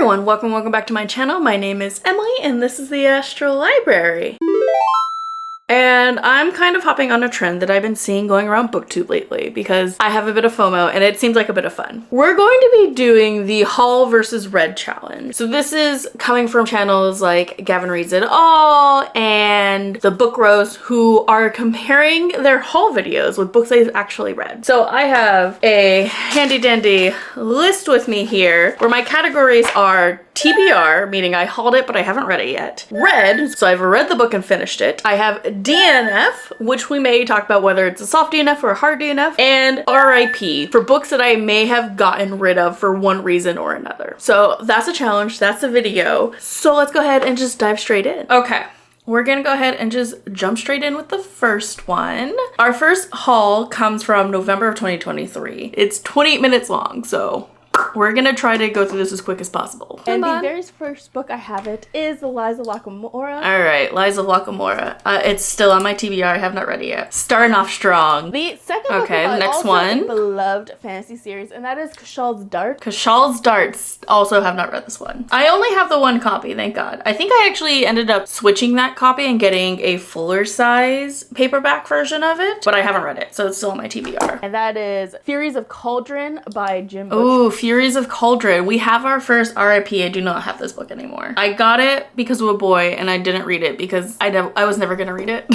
everyone, welcome back to my channel. My name is Emily and this is the Astral Library. And I'm kind of hopping on a trend that I've been seeing going around BookTube lately because I have a bit of FOMO and it seems like a bit of fun. We're going to be doing the Haul versus Read challenge. So this is coming from channels like Gavin Reads It All and the Book Rose, who are comparing their haul videos with books they've actually read. So I have a handy dandy list with me here where my categories are TBR, meaning I hauled it but I haven't read it yet. Read, so I've read the book and finished it. I have DNF, which we may talk about whether it's a soft DNF or a hard DNF, and RIP, for books that I may have gotten rid of for one reason or another. So that's a challenge, that's a video. So let's go ahead and just dive straight in. Okay. We're gonna go ahead and just jump straight in with the first one. Our first haul comes from November of 2023. It's 28 minutes long, so we're gonna try to go through this as quick as possible. And the very first book I have is Liza Lockamora. All right, Liza Lockamora. It's still on my TBR. I have not read it yet. Starting off strong. The second book the next also one. a beloved fantasy series, and that is Kashal's Dart. Kashal's Darts. Also have not read this one. I only have the one copy, thank God. I think I actually ended up switching that copy and getting a fuller size paperback version of it, but I haven't read it, so it's still on my TBR. And that is Furies of Cauldron by Jim Butcher. Ooh, Furies of Cauldron. We have our first RIP. I do not have this book anymore. I got it because of a boy and I didn't read it because I was never gonna read it.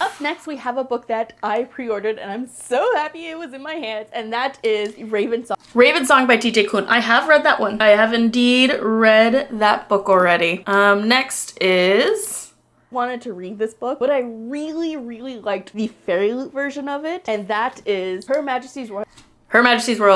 Up next, we have a book that I pre-ordered and I'm so happy it was in my hands, and that is Raven Song. Raven Song by TJ Klune. I have read that one. I have indeed read that book already. Next is... Wanted to read this book, but I really liked the Fairy Loot version of it, and that is Her Majesty's Royal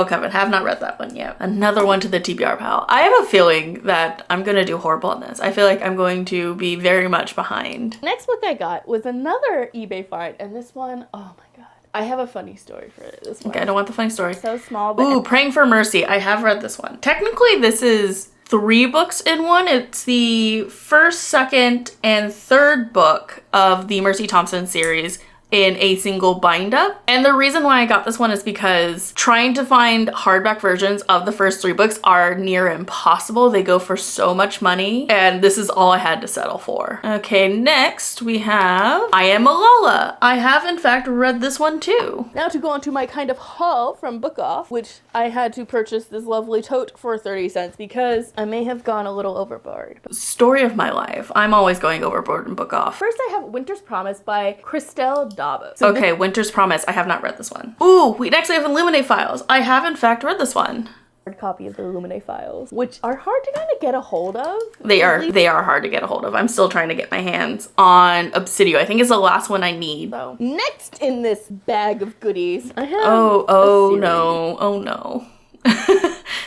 Coven. Have not read that one yet. Another one to the TBR pile. I have a feeling that I'm gonna do horrible on this. I feel like I'm going to be very much behind. Next book I got was another eBay find, and this one, oh my god. I have a funny story for this one. Okay, I don't want the funny story. So small, but... Ooh, Praying for Mercy. I have read this one. Technically, this is 3 books in one. It's the first, second, and third book of the Mercy Thompson series in a single bind up. And the reason why I got this one is because trying to find hardback versions of the first 3 books are near impossible. They go for so much money, and this is all I had to settle for. Okay, next we have I Am Malala. I have in fact read this one too. Now to go on to my kind of haul from Book Off, which I had to purchase this lovely tote for 30 cents because I may have gone a little overboard. Story of my life. I'm always going overboard in Book Off. First I have Winter's Promise by Christelle Dabo. So okay, Winter's Promise. I have not read this one. Ooh, next I have Illuminae Files. I have in fact read this one. Hard copy of the Illuminae Files, which are hard to kind of get a hold of. They are hard to get a hold of. I'm still trying to get my hands on Obsidio. I think it's the last one I need. So next in this bag of goodies, I have oh no.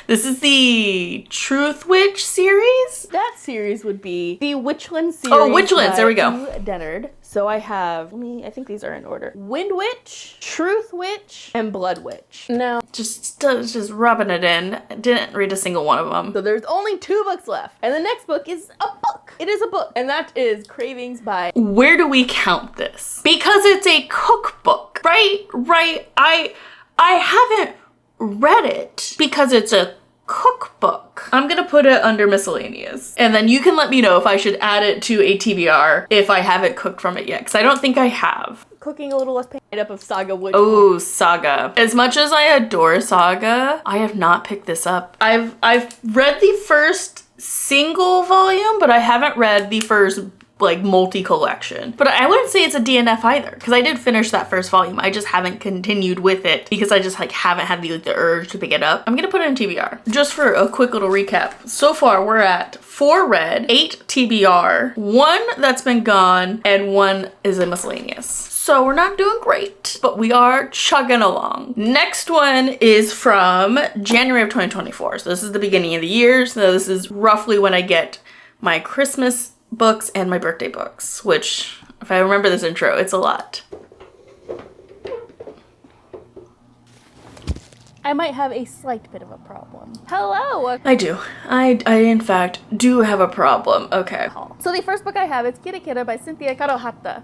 This is the Truth Witch series? That series would be the Witchland series. Oh, Witchlands, there we go. Dennard. So I have, I think these are in order. Wind Witch, Truth Witch, and Blood Witch. Now, just rubbing it in. Didn't read a single one of them. So there's only 2 books left. And the next book is a book. It is a book. And that is Cravings by... Where do we count this? Because it's a cookbook, right? I haven't read it because it's a cookbook. I'm gonna put it under miscellaneous, and then you can let me know if I should add it to a TBR if I haven't cooked from it yet, because I don't think I have. Cooking a little less paid up of Saga, which... Oh, Saga. As much as I adore Saga, I have not picked this up. I've read the first single volume, but I haven't read the first like multi-collection. But I wouldn't say it's a DNF either, because I did finish that first volume. I just haven't continued with it because I just like haven't had the urge to pick it up. I'm gonna put it in TBR. Just for a quick little recap. So far we're at 4 read, 8 TBR, 1 that's been gone, and 1 is a miscellaneous. So we're not doing great, but we are chugging along. Next one is from January of 2024. So this is the beginning of the year. So this is roughly when I get my Christmas books and my birthday books, which, if I remember this intro, it's a lot. I might have a slight bit of a problem. Hello! I do. I in fact do have a problem. Okay. So the first book I have is Kira Kira by Cynthia Karohata.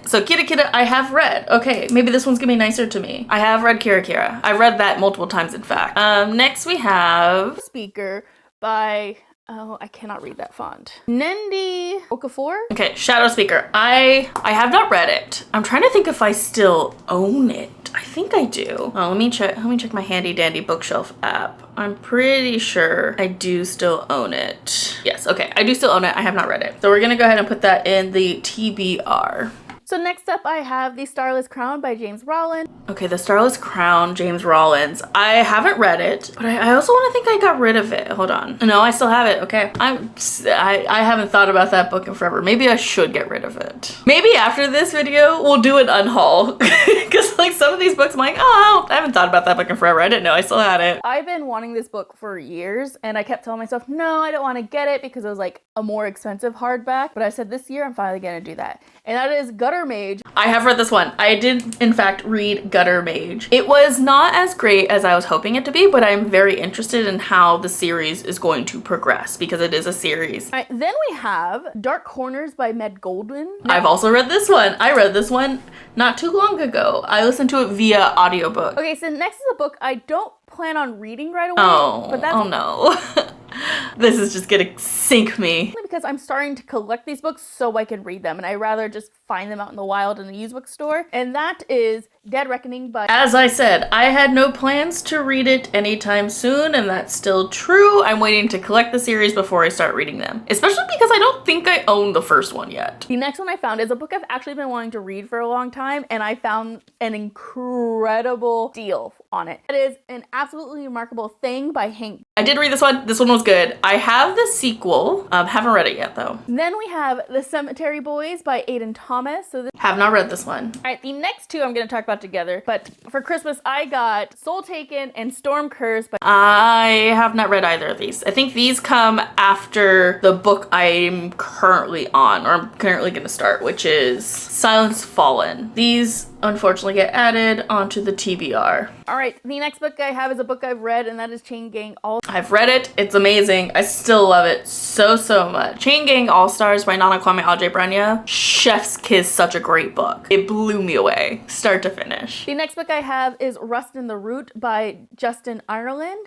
So Kira Kira I have read. Okay, maybe this one's gonna be nicer to me. I have read Kira Kira. I've read that multiple times in fact. Next we have Speaker by, oh, I cannot read that font. Nnendi Okafor. Okay, Shadow Speaker. I have not read it. I'm trying to think if I still own it. I think I do. Oh, let me check my handy dandy bookshelf app. I'm pretty sure I do still own it. Yes, okay, I do still own it. I have not read it. So we're gonna go ahead and put that in the TBR. So next up I have The Starless Crown by James Rollins. Okay, The Starless Crown, James Rollins. I haven't read it, but I also want to think I got rid of it. Hold on. No, I still have it. Okay. I haven't thought about that book in forever. Maybe I should get rid of it. Maybe after this video, we'll do an unhaul. Because like some of these books, I'm like, oh, I haven't thought about that book in forever. I didn't know I still had it. I've been wanting this book for years, and I kept telling myself, no, I don't want to get it because it was like a more expensive hardback. But I said this year, I'm finally going to do that. And that is Gutter Mage. I have read this one. I did, in fact, read Gutter Mage. It was not as great as I was hoping it to be, but I'm very interested in how the series is going to progress because it is a series. All right, then we have Dark Corners by Med Goldwyn. I've also read this one. I read this one not too long ago. I listened to it via audiobook. Okay, so next is a book I don't plan on reading right away. Oh no. This is just gonna sink me. Because I'm starting to collect these books so I can read them, and I rather just find them out in the wild in a used bookstore. And that is Dead Reckoning by... As I said, I had no plans to read it anytime soon, and that's still true. I'm waiting to collect the series before I start reading them, especially because I don't think I own the first one yet. The next one I found is a book I've actually been wanting to read for a long time, and I found an incredible deal on it. It is An Absolutely Remarkable Thing by Hank. I did read this one. This one was good. I have the sequel. Haven't read it yet though. Then we have The Cemetery Boys by Aidan Thomas. Have not read this one. All right, the next two I'm going to talk about together, but for Christmas I got Soul Taken and Storm Curse. But I have not read either of these. I think these come after the book I'm currently on, or I'm currently going to start, which is Silence Fallen. These unfortunately get added onto the TBR. All right, the next book I have is a book I've read, and that is Chain Gang All. I've read it. It's amazing. I still love it so much. Chain Gang All Stars by Nana Kwame Adjei-Brenyah. Chef's Kiss, such a great book. It blew me away, start to finish. The next book I have is Rust in the Root by Justin Ireland.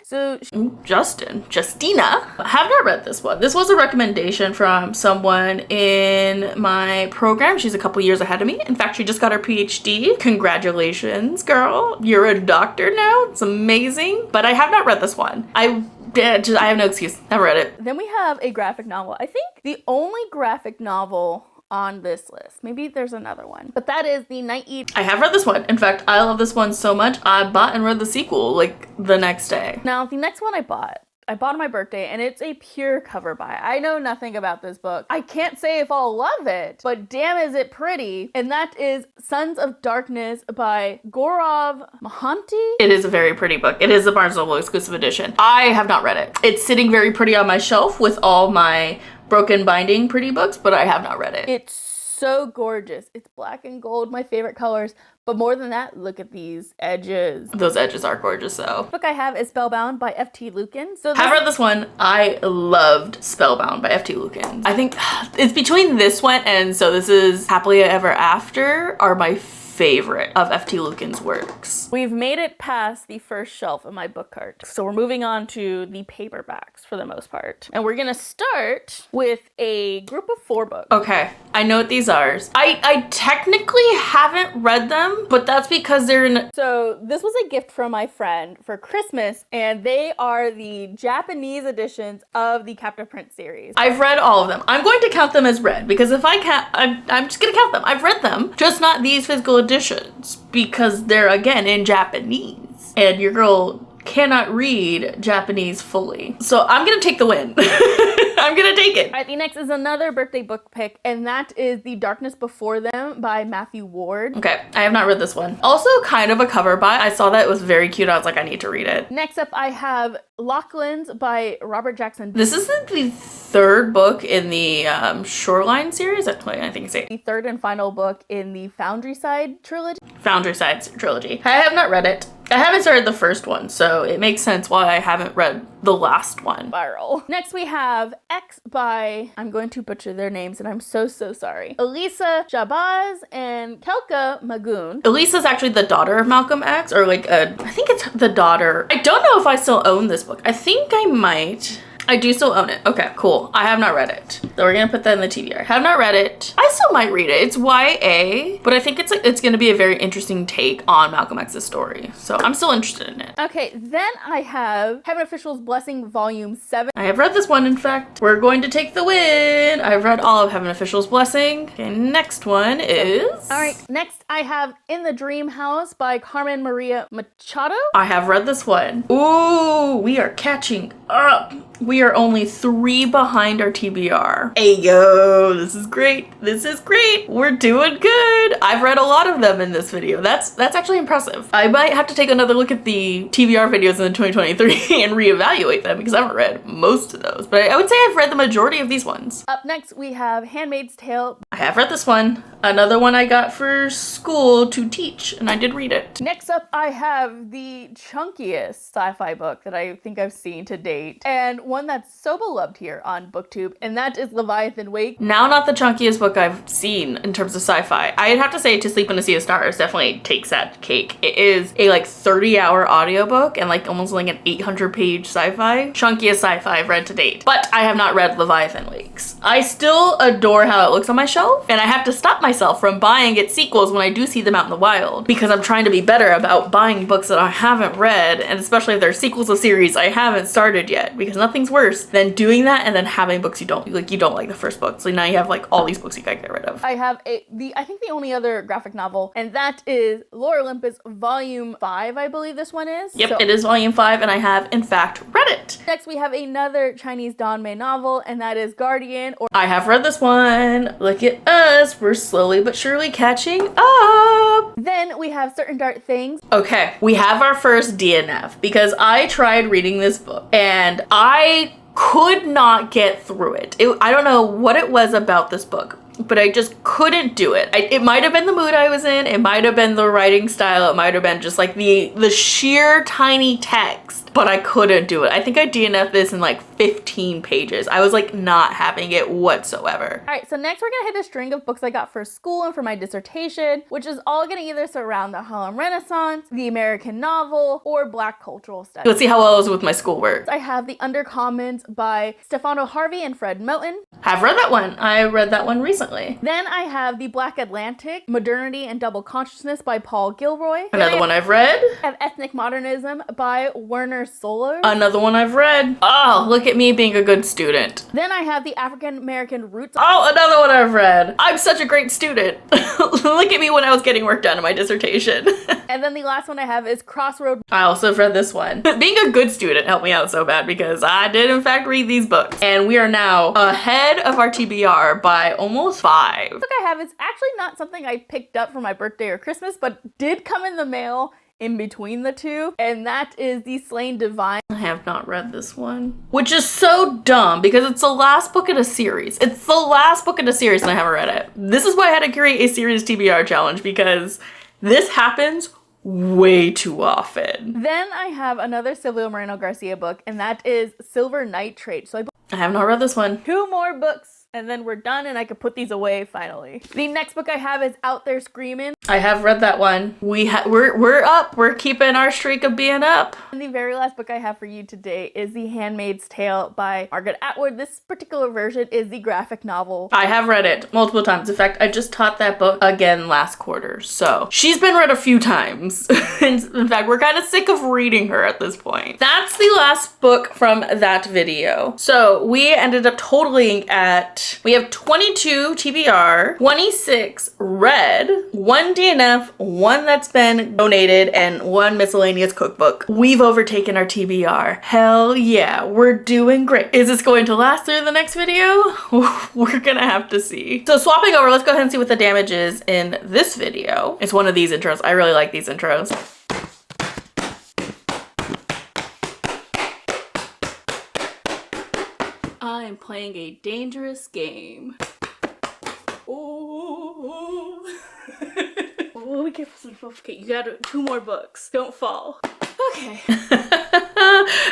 Justina. I have not read this one. This was a recommendation from someone in my program. She's a couple years ahead of me. In fact, she just got her PhD. Congratulations, girl. You're a doctor now. It's amazing. But I have not read this one. I have no excuse. Never read it. Then we have a graphic novel. I think the only graphic novel on this list. Maybe there's another one. But that is The Night Eater. I have read this one. In fact, I love this one so much, I bought and read the sequel like the next day. Now, the next one I bought on my birthday, and it's a pure cover buy. I know nothing about this book. I can't say if I'll love it, but damn is it pretty. And that is Sons of Darkness by Gaurav Mohanty. It is a very pretty book. It is the Barnes & Noble exclusive edition. I have not read it. It's sitting very pretty on my shelf with all my broken binding pretty books, but I have not read it. It's so gorgeous. It's black and gold, my favorite colors. But more than that, look at these edges. Those edges are gorgeous though. The book I have is Spellbound by F.T. Lucan. I've read this one. I loved Spellbound by F.T. Lucan. I think it's between this one and So This Is Happily Ever After are my favorite of F.T. Lucan's works. We've made it past the first shelf of my book cart. So we're moving on to the paperbacks for the most part. And we're gonna start with a group of 4 books. Okay, I know what these are. I technically haven't read them, but that's because they're in... So this was a gift from my friend for Christmas, and they are the Japanese editions of the Captive Prince series. I've read all of them. I'm going to count them as read because if I can't, I'm just gonna count them. I've read them, just not these physical editions because they're again in Japanese and your girl cannot read Japanese fully. So I'm gonna take the win. I'm gonna take it. All right, the next is another birthday book pick, and that is The Darkness Before Them by Matthew Ward. Okay, I have not read this one. Also kind of a cover buy. I saw that it was very cute. I was like, I need to read it. Next up, I have Lachlan's by Robert Jackson. This is the third book in the Shoreline series. I think it's the third and final book in the Foundry Side trilogy. Foundry Side trilogy. I have not read it. I haven't started the first one, so it makes sense why I haven't read the last one. Viral. Next we have X by, I'm going to butcher their names and I'm so sorry, Elisa Shabazz and Kelka Magoon. Elisa's actually the daughter of Malcolm X, or I think it's the daughter. I don't know if I still own this book. I think I might. I do still own it. Okay, cool. I have not read it. So we're gonna put that in the TBR. Have not read it. I still might read it. It's YA, but I think it's gonna be a very interesting take on Malcolm X's story. So I'm still interested in it. Okay, then I have Heaven Official's Blessing Volume 7. I have read this one, in fact. We're going to take the win. I've read all of Heaven Official's Blessing. Okay, next one is... All right, next I have In the Dream House by Carmen Maria Machado. I have read this one. Ooh, we are catching up. We are only 3 behind our TBR. Hey yo, this is great. This is great. We're doing good. I've read a lot of them in this video. That's actually impressive. I might have to take another look at the TBR videos in 2023 and reevaluate them because I haven't read most of those. But I would say I've read the majority of these ones. Up next, we have Handmaid's Tale. I have read this one. Another one I got for school to teach, and I did read it. Next up, I have the chunkiest sci-fi book that I think I've seen to date, and one that's so beloved here on BookTube, and that is Leviathan Wake. Now, not the chunkiest book I've seen in terms of sci-fi. I'd have to say To Sleep in a Sea of Stars definitely takes that cake. It is a like 30-hour audiobook and like almost like an 800-page sci-fi. Chunkiest sci-fi I've read to date. But I have not read Leviathan Wakes. I still adore how it looks on my shelf, and I have to stop myself from buying its sequels when I do see them out in the wild because I'm trying to be better about buying books that I haven't read, and especially if they're sequels of series I haven't started yet, because nothing's worse than doing that and then having books you don't like the first book. So now you have like all these books you gotta get rid of. I have I think the only other graphic novel, and that is Lore Olympus Volume 5, I believe this one is. Yep, it is Volume 5, and I have in fact read it. Next we have another Chinese Danmei novel, and that is Guardian. Or I have read this one. Look at us, we're slowly but surely catching up. Then we have Certain Dark Things. Okay, we have our first DNF because I tried reading this book and I could not get through it. I don't know what it was about this book, but I just couldn't do it. It might have been the mood I was in. It might have been the writing style. It might have been just like the sheer tiny text, but I couldn't do it. I think I DNF'd this in like 15 pages. I was like not having it whatsoever. All right, so next we're gonna hit a string of books I got for school and for my dissertation, which is all gonna either surround the Harlem Renaissance, the American novel, or Black cultural studies. Let's see how well it was with my schoolwork. I have The Undercommons by Stefano Harvey and Fred Moten. I've read that one. I read that one recently. Then I have The Black Atlantic, Modernity and Double Consciousness by Paul Gilroy. Another one I've read. I have Ethnic Modernism by Werner Soler. Another one I've read. Oh, look at me being a good student. Then I have The African American Roots. Oh, another one I've read. I'm such a great student. Look at me when I was getting work done in my dissertation. And then the last one I have is Crossroad. I also have read this one. Being a good student helped me out so bad because I did in fact read these books. And we are now ahead of our TBR by almost 5. The book I have is actually not something I picked up for my birthday or Christmas, but did come in the mail in between the two, and that is The Slain Divine. I have not read this one, which is so dumb because it's the last book in a series. It's the last book in a series and I haven't read it. This is why I had to create a series TBR challenge because this happens way too often. Then I have another Silvio Moreno Garcia book, and that is Silver Nitrate. So I have not read this one. 2 more books, and then we're done and I could put these away finally. The next book I have is Out There Screamin'. I have read that one. We're up. We're keeping our streak of being up. And the very last book I have for you today is The Handmaid's Tale by Margaret Atwood. This particular version is the graphic novel. I have read it multiple times. In fact, I just taught that book again last quarter. So she's been read a few times. In fact, we're kind of sick of reading her at this point. That's the last book from that video. So we ended up totaling we have 22 TBR, 26 read, 1 DNF, 1 that's been donated, and 1 miscellaneous cookbook. We've overtaken our TBR. Hell yeah, we're doing great. Is this going to last through the next video? We're gonna have to see. So swapping over, let's go ahead and see what the damage is in this video. It's one of these intros. I really like these intros. I'm playing a dangerous game. Oh. Oh, be careful, okay, you got 2 more books. Don't fall. Okay.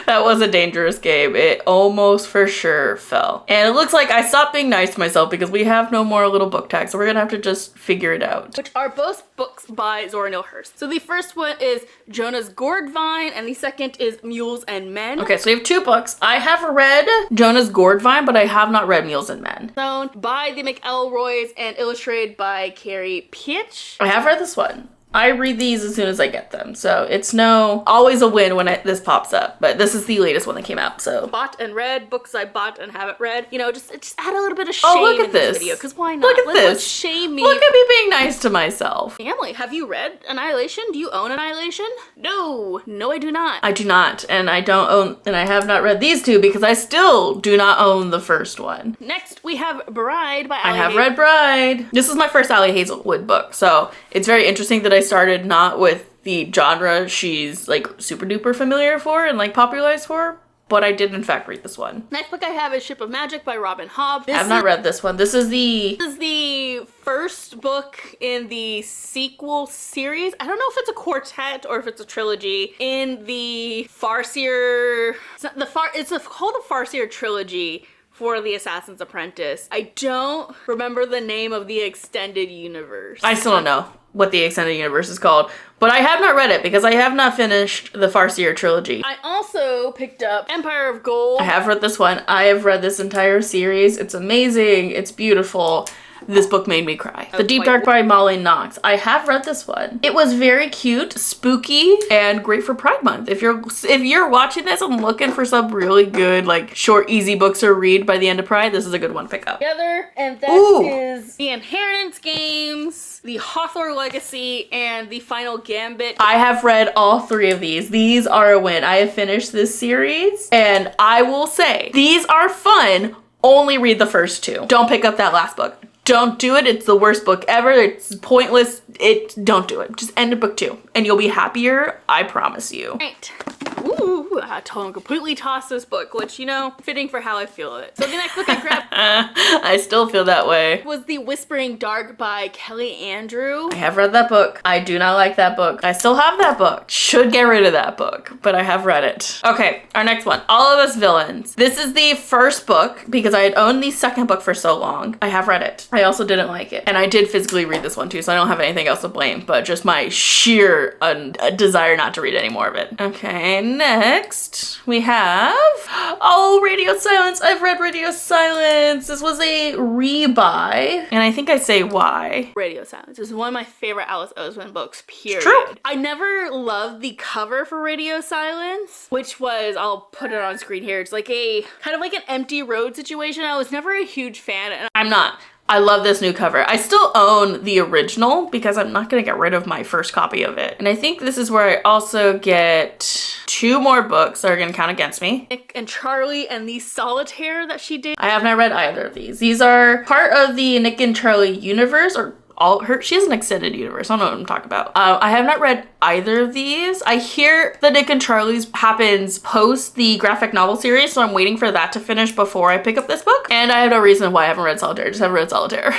That was a dangerous game. It almost for sure fell. And it looks like I stopped being nice to myself because we have no more little book tags, so we're gonna have to just figure it out. Which are both books by Zora Neale Hurston. So the first one is Jonah's Gourdvine, and the second is Mules and Men. Okay, so we have 2 books. I have read Jonah's Gourdvine, but I have not read Mules and Men. Owned by the McElroys and illustrated by Carrie Pietsch. I have read this one. I read these as soon as I get them, so it's always a win when this pops up, but this is the latest one that came out, so. Bought and read, books I bought and haven't read. You know, just add a little bit of shame look at in this this video, because why not? Look at this. Let's shame me. Look at me being nice to myself. Family, have you read Annihilation? Do you own Annihilation? No. No, I do not. I do not, and I don't own, and I have not read these 2 because I still do not own the first one. Next, we have Bride by I have read Bride. This is my first Allie Hazelwood book, so it's very interesting that I started not with the genre she's like super duper familiar for and like popularized for, but I did in fact read this one. Next book I have is Ship of Magic by Robin Hobb. I have not read this one. This is the first book in the sequel series. I don't know if it's a quartet or if it's a trilogy in the Farseer. It's called the Farseer trilogy for the Assassin's Apprentice. I don't remember the name of the extended universe. I still don't know what the extended universe is called, but I have not read it because I have not finished the Farseer trilogy. I also picked up Empire of Gold. I have read this one. I have read this entire series. It's amazing. It's beautiful. This book made me cry. The Deep Dark by Molly Knox. I have read this one. It was very cute, spooky, and great for Pride Month. If you're watching this and looking for some really good, like, short, easy books to read by the end of Pride, this is a good one to pick up. Together, and that is The Inheritance Games, The Hawthorne Legacy, and The Final Gambit. I have read all 3 of these. These are a win. I have finished this series, and I will say, these are fun. Only read the first 2. Don't pick up that last book. Don't do it. It's the worst book ever. It's pointless. Don't do it. Just end at book 2 and you'll be happier. I promise you. Right. Ooh, I completely tossed this book, which, you know, fitting for how I feel it. So the next book I grabbed I still feel that way. was The Whispering Dark by Kelly Andrew. I have read that book. I do not like that book. I still have that book. Should get rid of that book, but I have read it. Okay, our next one. All of Us Villains. This is the first book because I had owned the second book for so long. I have read it. I also didn't like it. And I did physically read this one too, so I don't have anything else to blame, but just my sheer desire not to read any more of it. Okay, next we have, Radio Silence. I've read Radio Silence. This was a rebuy, and I think I say why. Radio Silence is one of my favorite Alice Oseman books, period. It's true. I never loved the cover for Radio Silence, which was, I'll put it on screen here, it's like a, kind of like an empty road situation. I was never a huge fan. And I'm not. I love this new cover. I still own the original because I'm not gonna get rid of my first copy of it. And I think this is where I also get 2 more books that are gonna count against me. Nick and Charlie and the Solitaire that she did. I have not read either of these. These are part of the Nick and Charlie universe, or she has an extended universe. I don't know what I'm talking about. I have not read either of these. I hear the Nick and Charlie's happens post the graphic novel series, so I'm waiting for that to finish before I pick up this book. And I have no reason why I haven't read Solitaire. I just haven't read Solitaire.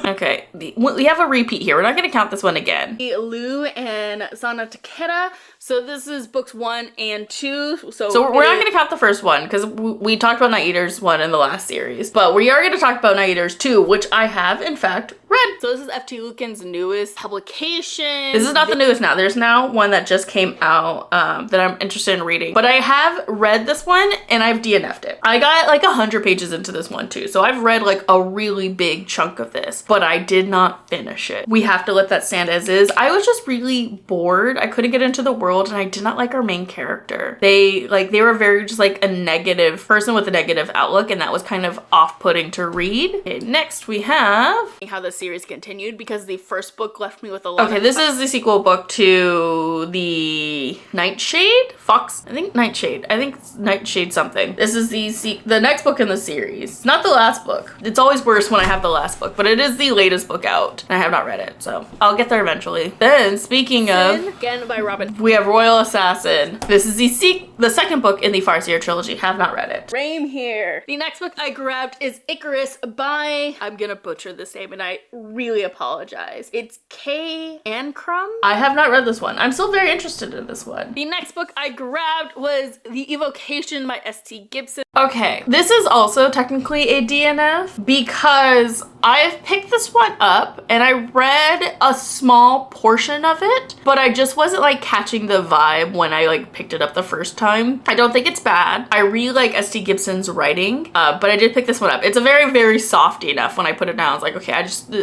Okay, we have a repeat here. We're not gonna count this one again. Lou and Sana Takeda. So this is books 1 and 2. So we're not gonna count the first one because we talked about Night Eaters 1 in the last series, but we are gonna talk about Night Eaters 2, which I have in fact read. So this is F.T. Lucan's newest publication. This is not the newest now. There's now one that just came out that I'm interested in reading. But I have read this one and I've DNF'd it. I got like 100 pages into this one too. So I've read like a really big chunk of this, but I did not finish it. We have to let that stand as is. I was just really bored. I couldn't get into the world and I did not like our main character. They were very just like a negative person with a negative outlook, and that was kind of off-putting to read. Okay, next we have how the series continued, because the first book left me with a lot. Okay, this is the sequel book to the Nightshade? Fox? I think Nightshade. I think it's Nightshade something. This is the next book in the series. Not the last book. It's always worse when I have the last book, but it is the latest book out, and I have not read it, so I'll get there eventually. Then, speaking of, again by Robin. we have have Royal Assassin. This is the second book in the Farseer trilogy. Have not read it. Same here. The next book I grabbed is Icarus by, I'm gonna butcher this name and I really apologize. It's K. Ancrum. I have not read this one. I'm still very interested in this one. The next book I grabbed was The Evocation by S.T. Gibson. Okay, this is also technically a DNF because I've picked this one up and I read a small portion of it, but I just wasn't like catching the vibe when I like picked it up the first time. I don't think it's bad. I really like S.T. Gibson's writing, but I did pick this one up. It's a very, very softy enough. When I put it down, I was like, okay,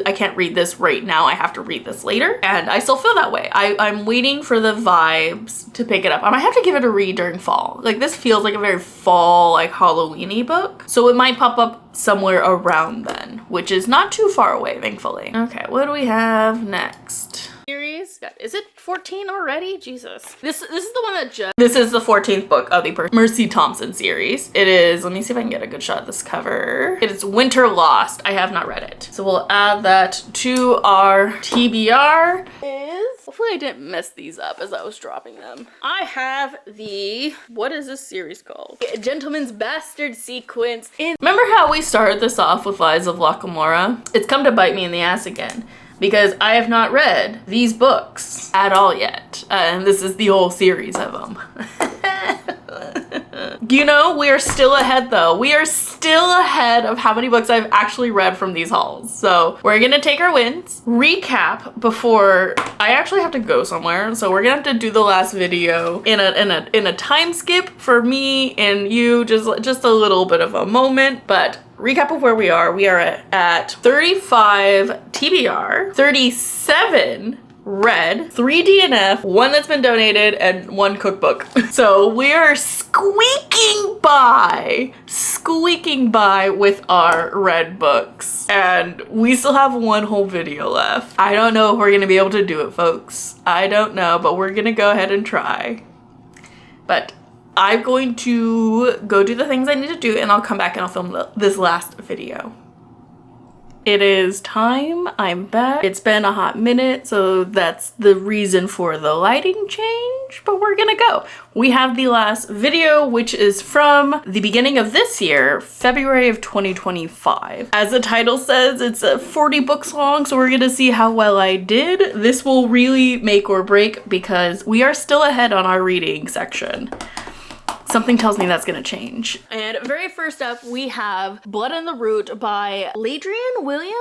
I can't read this right now. I have to read this later. And I still feel that way. I'm waiting for the vibes to pick it up. I might have to give it a read during fall. Like this feels like a very fall, like Halloween-y book. So it might pop up somewhere around then, which is not too far away, thankfully. Okay, what do we have next? Series. Is it 14 already? Jesus. This is the one that just... This is the 14th book of the Mercy Thompson series. It is, let me see if I can get a good shot of this cover. It is Winter Lost. I have not read it. So we'll add that to our TBR. Hopefully I didn't mess these up as I was dropping them. I have the... What is this series called? Gentleman's Bastard Sequence. Remember how we started this off with Lies of Lockamora? It's come to bite me in the ass again, because I have not read these books at all yet. And this is the whole series of them. You know, we are still ahead though. We are still ahead of how many books I've actually read from these hauls. So we're gonna take our wins, recap before I actually have to go somewhere. So we're gonna have to do the last video in a time skip for me and you, just a little bit of a moment, but recap of where we are. We are at 35 TBR, 37 read, 3 DNF, 1 that's been donated, and 1 cookbook. So we are squeaking by with our read books. And we still have 1 whole video left. I don't know if we're gonna be able to do it, folks. I don't know, but we're gonna go ahead and try. But I'm going to go do the things I need to do and I'll come back and I'll film this last video. It is time. I'm back. It's been a hot minute, so that's the reason for the lighting change, but we're gonna go. We have the last video, which is from the beginning of this year, February of 2025. As the title says, it's 40 books long, so we're gonna see how well I did. This will really make or break because we are still ahead on our reading section. Something tells me that's gonna change. And very first up, we have Blood in the Root by Ladrian Williams.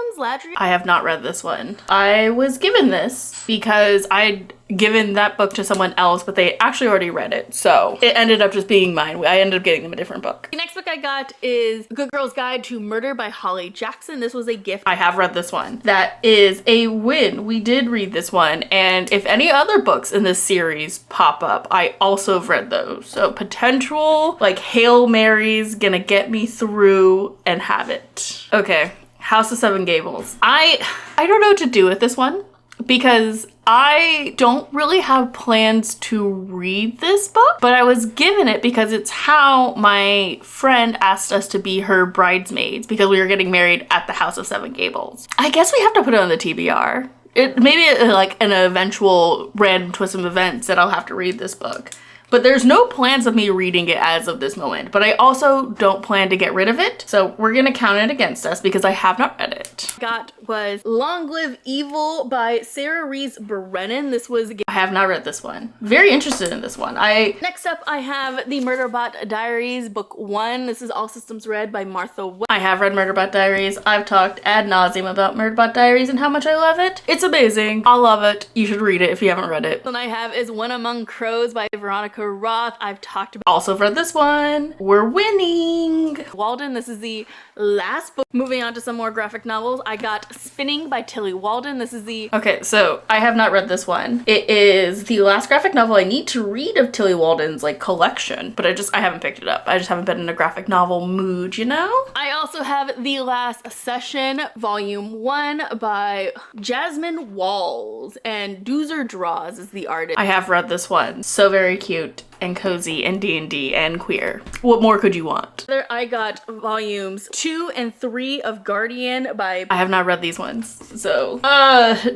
I have not read this one. I was given this because I'd given that book to someone else, but they actually already read it. So it ended up just being mine. I ended up getting them a different book. The next book I got is Good Girl's Guide to Murder by Holly Jackson. This was a gift. I have read this one. That is a win. We did read this one. And if any other books in this series pop up, I also have read those. So potential like Hail Marys gonna get me through and have it. Okay, House of Seven Gables. I don't know what to do with this one because I don't really have plans to read this book, but I was given it because it's how my friend asked us to be her bridesmaids because we were getting married at the House of Seven Gables. I guess we have to put it on the TBR. Maybe like an eventual random twist of events that I'll have to read this book. But there's no plans of me reading it as of this moment. But I also don't plan to get rid of it. So we're gonna count it against us because I have not read it. Got was Long Live Evil by Sarah Rees Brennan. This was... I have not read this one. Very interested in this one. Next up, I have The Murderbot Diaries, Book 1. This is All Systems Read by Martha Webb. I have read Murderbot Diaries. I've talked ad nauseum about Murderbot Diaries and how much I love it. It's amazing. I love it. You should read it if you haven't read it. One I have is One Among Crows by Veronica Roth. I've talked about... Also read this one. We're winning. Walden. This is the last book. Moving on to some more graphic novels. I got Spinning by Tilly Walden. This is the... Okay, so I have not read this one. It is the last graphic novel I need to read of Tilly Walden's like collection, but I haven't picked it up. I just haven't been in a graphic novel mood, you know? I also have The Last Session, Volume 1 by Jasmine Walls, and Doozer Draws is the artist. I have read this one. So very cute and cozy and D&D and queer. What more could you want? I got volumes 2 and 3 of Guardian by... I have not read these ones, so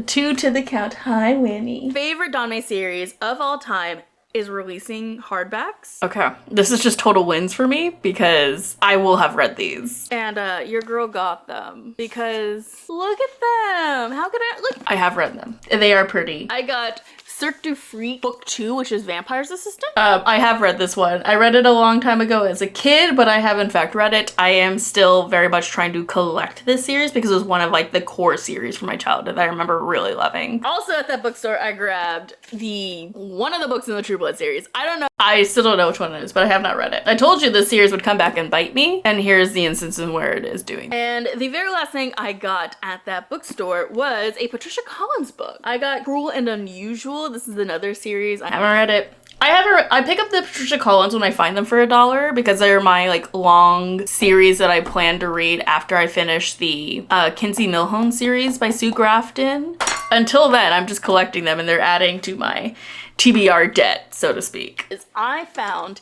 2 to the count. Hi, Winnie. Favorite Dame series of all time, is releasing hardbacks. Okay, this is just total wins for me because I will have read these. And your girl got them because look at them. How could I look? I have read them. They are pretty. I got Cirque du Freak Book 2, which is Vampire's Assistant. I have read this one. I read it a long time ago as a kid, but I have in fact read it. I am still very much trying to collect this series because it was one of like the core series from my childhood that I remember really loving. Also at that bookstore, I grabbed one of the books in the True Blood series. I don't know. I still don't know which one it is, but I have not read it. I told you this series would come back and bite me, and here's the instance in where it is doing. And the very last thing I got at that bookstore was a Patricia Collins book. I got Cruel and Unusual. This is another series. I haven't read it. I pick up the Patricia Collins when I find them for $1 because they're my like long series that I plan to read after I finish the Kinsey Millhone series by Sue Grafton. Until then, I'm just collecting them and they're adding to my TBR debt, so to speak. I found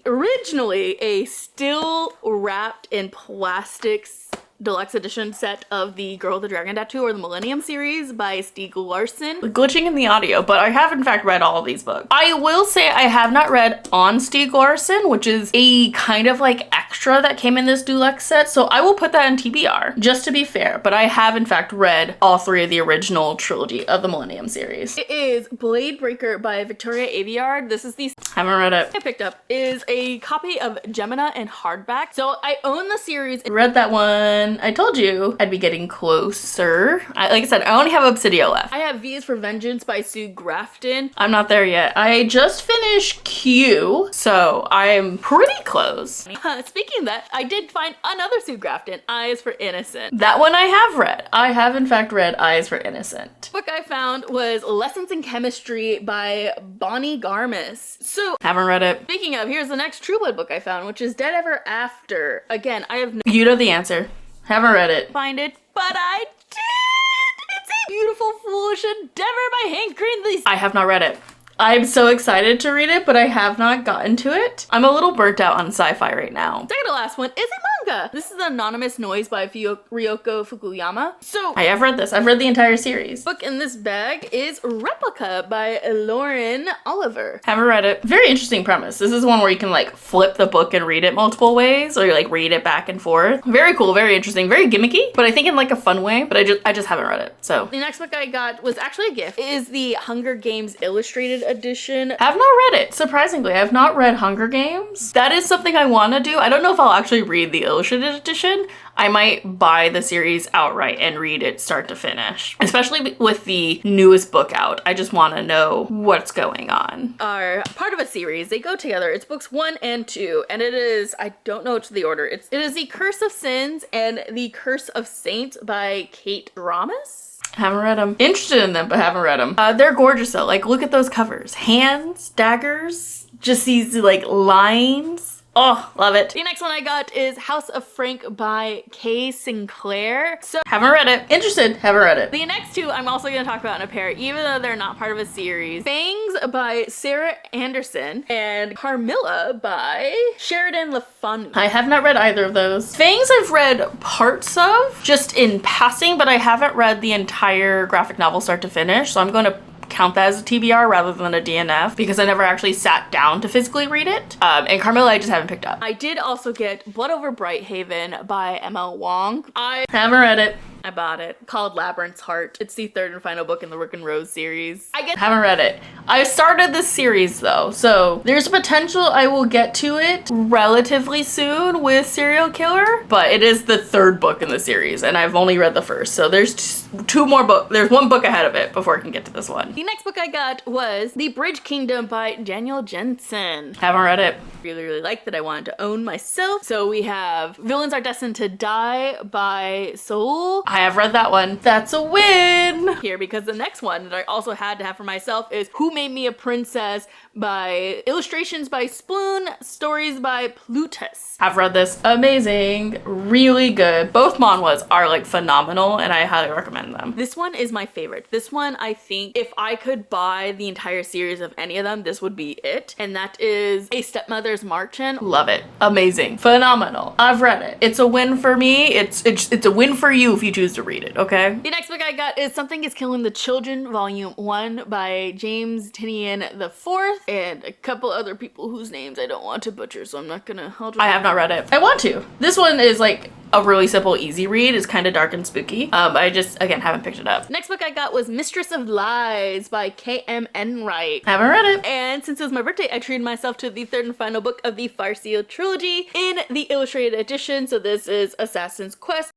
originally a still wrapped in plastics deluxe edition set of the Girl with the Dragon Tattoo or the Millennium series by Stieg Larsson. Glitching in the audio, but I have in fact read all of these books. I will say I have not read On Stieg Larsson, which is a kind of like extra that came in this deluxe set, so I will put that in TBR, just to be fair, but I have in fact read all 3 of the original trilogy of the Millennium series. It is Blade Breaker by Victoria Aveyard. This is the haven't read it. I picked up is a copy of Gemina in hardback. So I own the series. Read that one. I told you I'd be getting closer. Like I said, I only have Obsidio left. I have V is for Vengeance by Sue Grafton. I'm not there yet. I just finished Q, so I'm pretty close. Speaking of that, I did find another Sue Grafton, I is for Innocent. That one I have read. I have in fact read I is for Innocent. Book I found was Lessons in Chemistry by Bonnie Garmis. So haven't read it. Speaking of, here's the next True Blood book I found, which is Dead Ever After. Again, I have no— You know the answer. Haven't read it. Find it, but I did! It's a beautiful, foolish endeavor by Hank Green. I have not read it. I'm so excited to read it, but I have not gotten to it. I'm a little burnt out on sci-fi right now. Second to last one is a manga. This is Anonymous Noise by Ryoko Fukuyama. So I have read this. I've read the entire series. Book in this bag is Replica by Lauren Oliver. Haven't read it. Very interesting premise. This is one where you can like flip the book and read it multiple ways, or you like read it back and forth. Very cool, very interesting, very gimmicky, but I think in like a fun way, but I just haven't read it. So the next book I got was actually a gift. It is the Hunger Games Illustrated edition. I have not read it. Surprisingly, I have not read Hunger Games. That is something I want to do. I don't know if I'll actually read the illustrated edition. I might buy the series outright and read it start to finish, especially with the newest book out. I just want to know what's going on. Are part of a series. They go together. It's books 1 and 2, and it is, I don't know the order. It is The Curse of Sins and The Curse of Saints by Kate Ramis. Haven't read them. Interested in them, but haven't read them. They're gorgeous though. Like, look at those covers. Hands, daggers, just these like lines. Oh, love it. The next one I got is House of Frank by Kay Sinclair. So haven't read it. Interested, haven't read it. The next 2 I'm also going to talk about in a pair, even though they're not part of a series. Fangs by Sarah Anderson and Carmilla by Sheridan Le Fanu. I have not read either of those. Fangs I've read parts of, just in passing, but I haven't read the entire graphic novel start to finish, so I'm going to count that as a TBR rather than a DNF because I never actually sat down to physically read it. And Carmilla I just haven't picked up. I did also get Blood Over Brighthaven by Emma Wong. I haven't read it. I bought it. Called Labyrinth's Heart. It's the 3rd and final book in the Rick and Rose series. Haven't read it. I started this series though, so there's a potential I will get to it relatively soon with Serial Killer, but it is the 3rd book in the series and I've only read the first, so there's 2 more books. There's 1 book ahead of it before I can get to this one. The next book I got was The Bridge Kingdom by Daniel Jensen. Haven't read it. Really liked that I wanted to own myself. So we have Villains Are Destined to Die by Soul. I have read that one. That's a win here because the next one that I also had to have for myself is Who Made Me a Princess by illustrations by Sploon, stories by Plutus. I've read this. Amazing. Really good. Both manhwas are like phenomenal and I highly recommend them. This one is my favorite. This one, I think if I could buy the entire series of any of them, this would be it. And that is A Stepmother's Marchen. Love it. Amazing. Phenomenal. I've read it. It's a win for me. It's a win for you if you choose choose to read it, okay? The next book I got is Something is Killing the Children, Volume 1 by James Tinian IV and a couple other people whose names I don't want to butcher, so I'm not gonna. I have not read it. I want to. This one is like a really simple, easy read. It's kind of dark and spooky. I just, again, haven't picked it up. Next book I got was Mistress of Lies by K.M. Enright. Haven't read it. And since it was my birthday, I treated myself to the third and final book of the Farseal trilogy in the illustrated edition. So this is Assassin's Quest.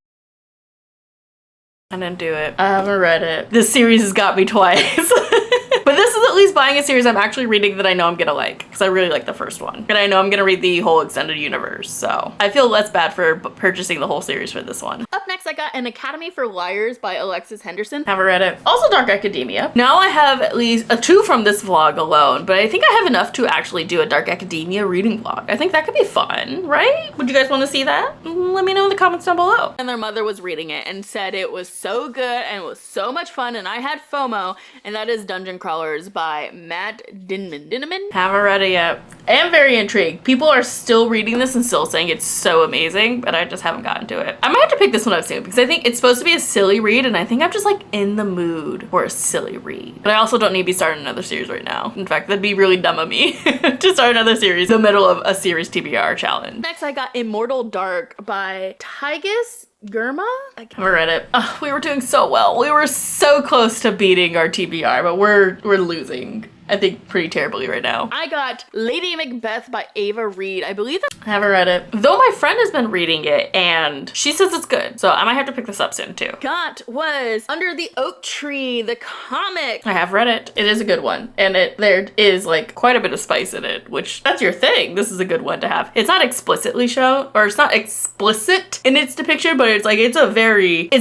I didn't do it. I haven't read it. This series has got me twice. But this is at least buying a series I'm actually reading that I know I'm gonna like, because I really like the first one. And I know I'm gonna read the whole extended universe, so I feel less bad for purchasing the whole series for this one. Up next, I got An Academy for Liars by Alexis Henderson. Haven't read it. Also Dark Academia. Now I have at least 2 from this vlog alone, but I think I have enough to actually do a Dark Academia reading vlog. I think that could be fun, right? Would you guys want to see that? Let me know in the comments down below. And their mother was reading it and said it was so good and it was so much fun, and I had FOMO, and that is Dungeon Crawlers by Matt Dinman. Haven't read it yet. I am very intrigued. People are still reading this and still saying it's so amazing, but I just haven't gotten to it. I might have to pick this one up soon because I think it's supposed to be a silly read, and I think I'm just like in the mood for a silly read. But I also don't need to be starting another series right now. In fact, that'd be really dumb of me to start another series in the middle of a series TBR challenge. Next, I got Immortal Dark by Tigis Germa? I haven't read it. Oh, we were doing so well. We were so close to beating our TBR, but we're losing. I think pretty terribly right now. I got Lady Macbeth by Ava Reed. I believe that. I haven't read it. Though my friend has been reading it and she says it's good. So I might have to pick this up soon too. Got was Under the Oak Tree, the comic. I have read it. It is a good one. And there is like quite a bit of spice in it, which that's your thing. This is a good one to have. It's not explicitly shown, or it's not explicit in its depiction, but it's like, it's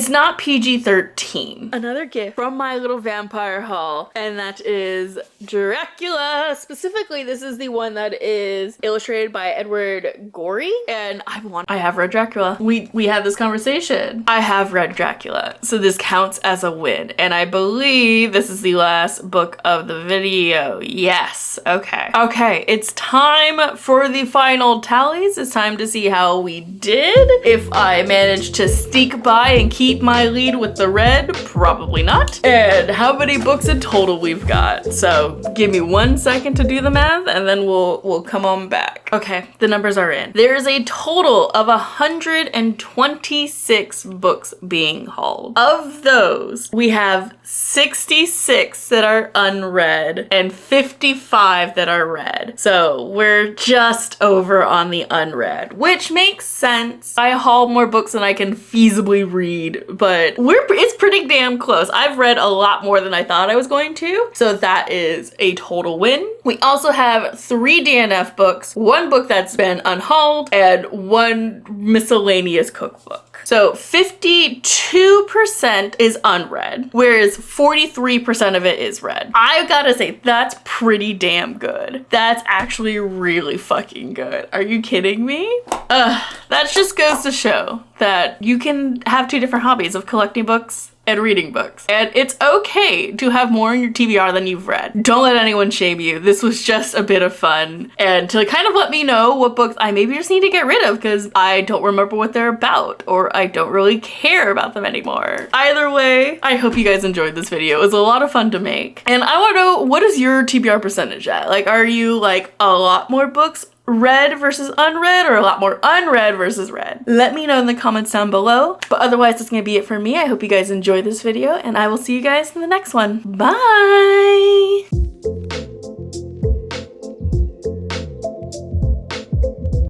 not PG-13. Another gift from my little vampire haul, and that is Dracula. Specifically, this is the one that is illustrated by Edward Gorey, and I have read Dracula. We had this conversation. I have read Dracula, so this counts as a win. And I believe this is the last book of the video. Yes. Okay. Okay, it's time for the final tallies. It's time to see how we did. If I managed to sneak by and keep my lead with the red, probably not. And how many books in total we've got. So give me 1 second to do the math and then we'll come on back. Okay, the numbers are in. There's a total of 126 books being hauled. Of those, we have 66 that are unread and 55 that are read. So we're just over on the unread, which makes sense. I haul more books than I can feasibly read, but it's pretty damn close. I've read a lot more than I thought I was going to, so that is a total win. We also have 3 DNF books, 1 book that's been unhauled, and 1 miscellaneous cookbook. So 52% is unread, whereas 43% of it is read. I gotta say, that's pretty damn good. That's actually really fucking good. Are you kidding me? That just goes to show that you can have 2 different hobbies of collecting books and reading books. And it's okay to have more in your TBR than you've read. Don't let anyone shame you. This was just a bit of fun. And to kind of let me know what books I maybe just need to get rid of because I don't remember what they're about or I don't really care about them anymore. Either way, I hope you guys enjoyed this video. It was a lot of fun to make. And I wanna know, what is your TBR percentage at? Like, are you like a lot more books read versus unread, or a lot more unread versus read? Let me know in the comments down below. But otherwise, that's gonna be it for me. I hope you guys enjoyed this video, and I will see you guys in the next one. Bye!